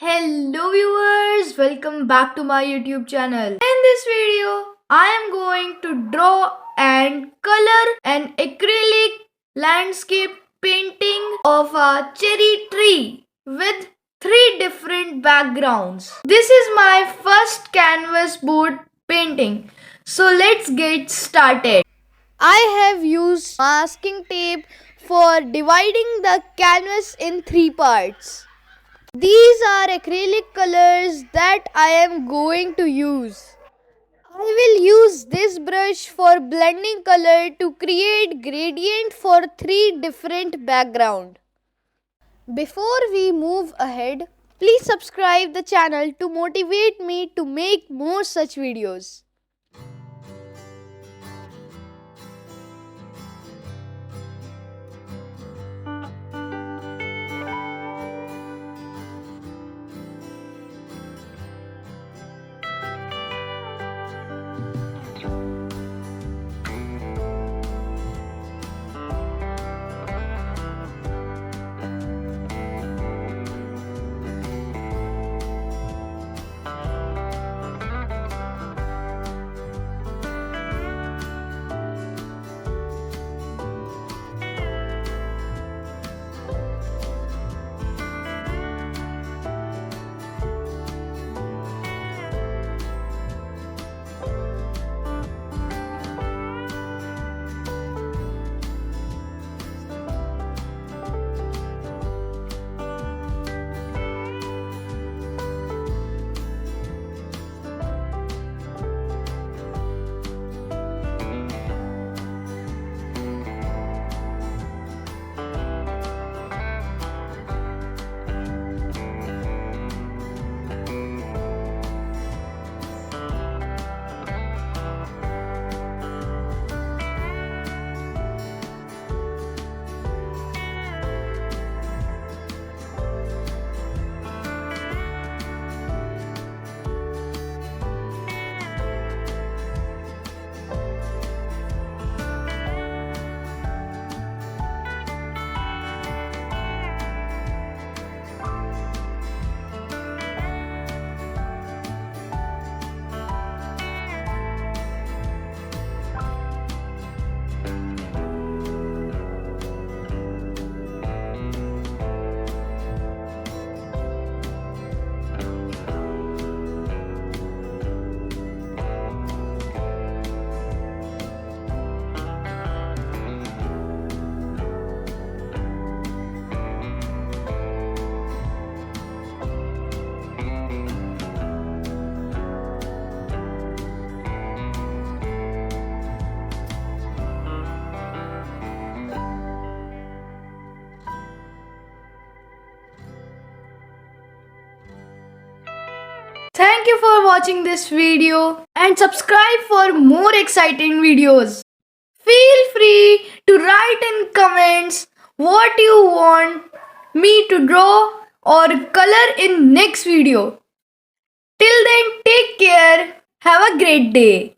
Hello viewers, welcome back to my YouTube channel. In this video, I am going to draw and color an acrylic landscape painting of a cherry tree with three different backgrounds. This is my first canvas board painting. So let's get started. I have used masking tape for dividing the canvas in three parts. These are acrylic colors that I am going to use. I will use this brush for blending color to create gradient for three different background. Before we move ahead, please subscribe the channel to motivate me to make more such videos. Thank you for watching this video and subscribe for more exciting videos. Feel free to write in comments what you want me to draw or color in next video. Till then, take care. Have a great day.